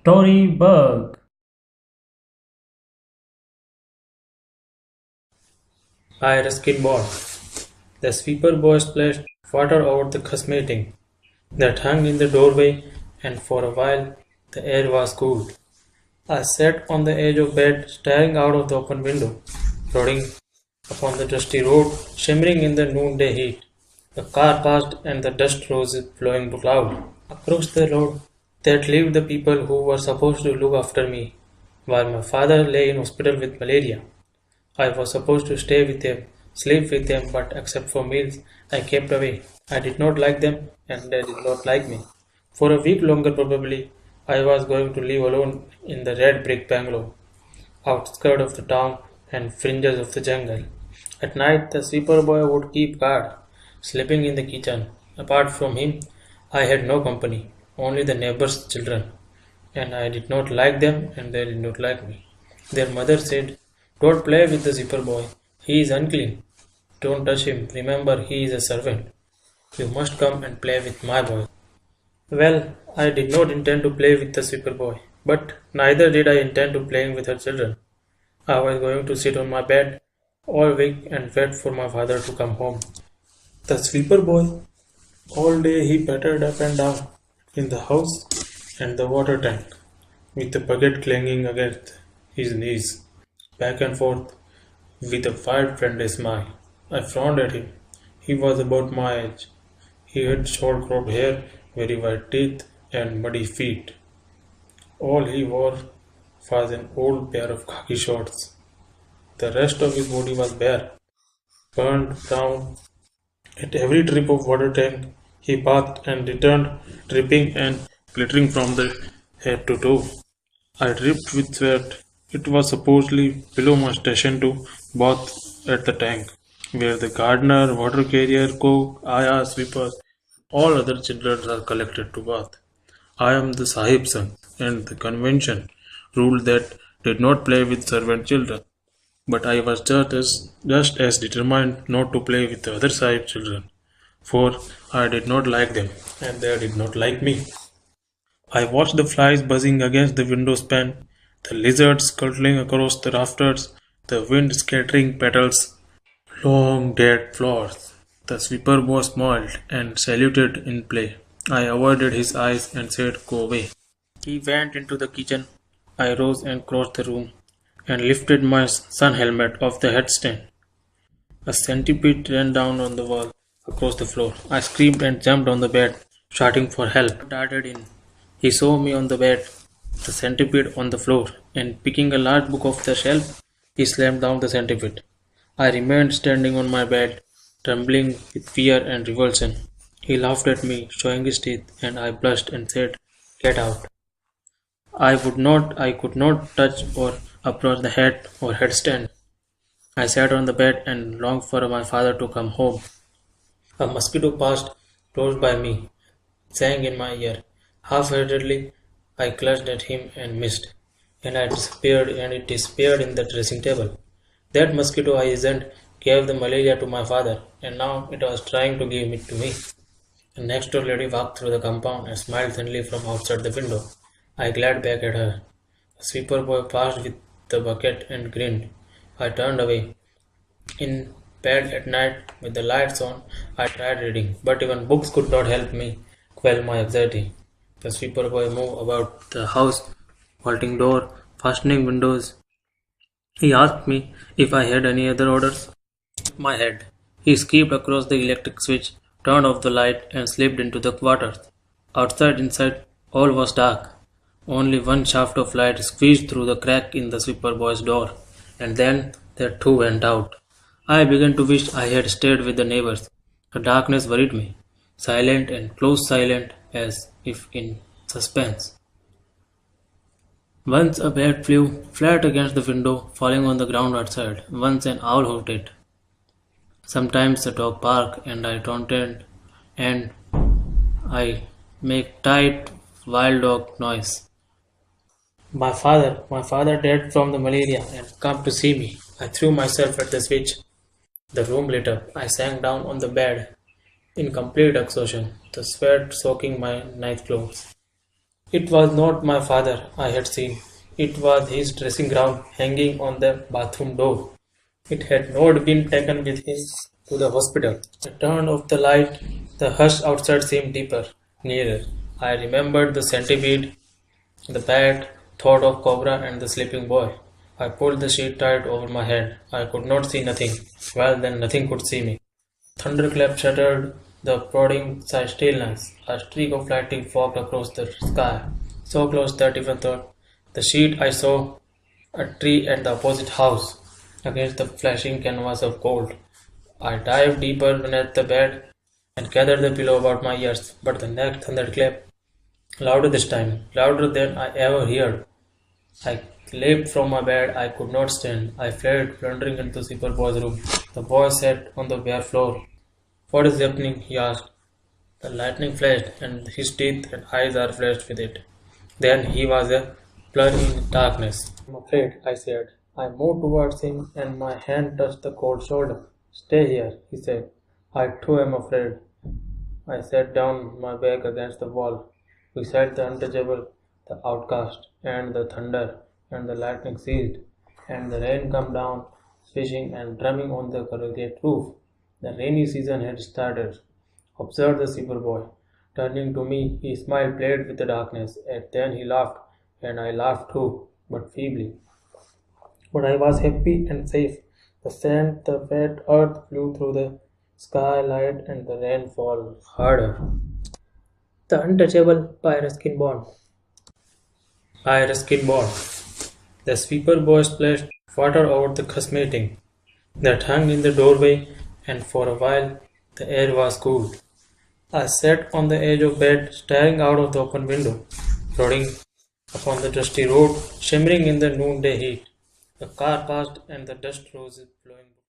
Storybug by Ruskin. The sweeper boy splashed water over the cosmetic that hung in the doorway, and for a while the air was cool. I sat on the edge of bed, staring out of the open window, plodding upon the dusty road, shimmering in the noonday heat. The car passed, and the dust rose blowing cloud across the road that lived the people who were supposed to look after me, while my father lay in hospital with malaria. I was supposed to stay with them, sleep with them, but except for meals, I kept away. I did not like them, and they did not like me. For a week longer, probably, I was going to live alone in the red brick bungalow, outskirts of the town and fringes of the jungle. At night, the sweeper boy would keep guard, sleeping in the kitchen. Apart from him, I had no company, only the neighbors' children, and I did not like them, and they did not like me. Their mother said, "Don't play with the zipper boy. He is unclean. Don't touch him. Remember, he is a servant. You must come and play with my boy." Well, I did not intend to play with the sweeper boy, but neither did I intend to playing with her children. I was going to sit on my bed all week and wait for my father to come home. The sweeper boy, all day he pattered up and down in the house and the water tank, with the bucket clanging against his knees, back and forth, with a wide friendly smile. I frowned at him. He was about my age. He had short cropped hair, very white teeth, and muddy feet. All he wore was an old pair of khaki shorts. The rest of his body was bare, burned brown. At every trip of water tank, he bathed and returned, dripping and glittering from the head to toe. I dripped with sweat. It was supposedly below my station to bath at the tank, where the gardener, water carrier, cook, ayah, sweepers, all other children are collected to bath. I am the Sahib's son, and the convention ruled that did not play with servant children. But I was just as determined not to play with the other Sahib children, for I did not like them, and they did not like me. I watched the flies buzzing against the window pane, the lizards scuttling across the rafters, the wind scattering petals, long dead flowers. The sweeper boy smiled and saluted in play. I avoided his eyes and said, "Go away." He went into the kitchen. I rose and crossed the room and lifted my sun helmet off the headstand. A centipede ran down on the wall across the floor. I screamed and jumped on the bed, shouting for help. Darted in. He saw me on the bed, the centipede on the floor, and picking a large book off the shelf, he slammed down the centipede. I remained standing on my bed, trembling with fear and revulsion. He laughed at me, showing his teeth, and I blushed and said, "Get out." I could not touch or approach the head or headstand. I sat on the bed and longed for my father to come home. A mosquito passed close by me, sang in my ear. Half-heartedly, I clutched at him and missed, and it disappeared in the dressing table. That mosquito I isn't gave the malaria to my father, and now it was trying to give it to me. The next door lady walked through the compound and smiled thinly from outside the window. I glared back at her. The sweeper boy passed with the bucket and grinned. I turned away. In bed at night with the lights on, I tried reading, but even books could not help me quell my anxiety. The sweeper boy moved about the house, vaulting door, fastening windows. He asked me if I had any other orders. My head. He skipped across the electric switch, turned off the light, and slipped into the quarters. Outside, inside, all was dark. Only one shaft of light squeezed through the crack in the sweeper boy's door, and then that too went out. I began to wish I had stayed with the neighbors. The darkness worried me, silent and close silent as if in suspense. Once a bat flew flat against the window, falling on the ground outside. Once an owl hooted. Sometimes a dog barked, and I taunted, and I make tight wild dog noise. My father died from the malaria and come to see me. I threw myself at the switch. The room lit up. I sank down on the bed in complete exhaustion, the sweat soaking my nightclothes. It was not my father I had seen. It was his dressing gown hanging on the bathroom door. It had not been taken with him to the hospital. I turned off the light. The hush outside seemed deeper, nearer. I remembered the centipede, the bat, thought of Cobra and the sleeping boy. I pulled the sheet tight over my head. I could not see nothing. Well, then nothing could see me. Thunderclap shattered the prodding stillness. A streak of lightning forked across the sky, so close that even thought the sheet I saw a tree at the opposite house against the flashing canvas of gold. I dived deeper beneath the bed and gathered the pillow about my ears, but the next thunderclap, louder this time, louder than I ever heard. I leaped from my bed. I could not stand. I fled, plundering into the super boy's room. The boy sat on the bare floor. What is happening? He asked. The lightning flashed, and his teeth and eyes are flashed with it. Then he was a blur in darkness. I'm afraid, I said. I moved towards him, and my hand touched the cold shoulder. Stay here, he said. I too am afraid. I sat down, my back against the wall. Beside the untouchable, the outcast, and the thunder, and the lightning ceased, and the rain came down, swishing and drumming on the corrugated roof. The rainy season had started, observed the super boy. Turning to me, he smiled, played with the darkness, and then he laughed, and I laughed too, but feebly. But I was happy and safe. The sand, the wet earth flew through the skylight, and the rain fell harder. The Untouchable by Ruskin Bond. By Ruskin Bond. The sweeper boy splashed water over the cosmetic that hung in the doorway, and for a while the air was cool. I sat on the edge of bed, staring out of the open window, plodding upon the dusty road, shimmering in the noonday heat. The car passed, and the dust rose blowing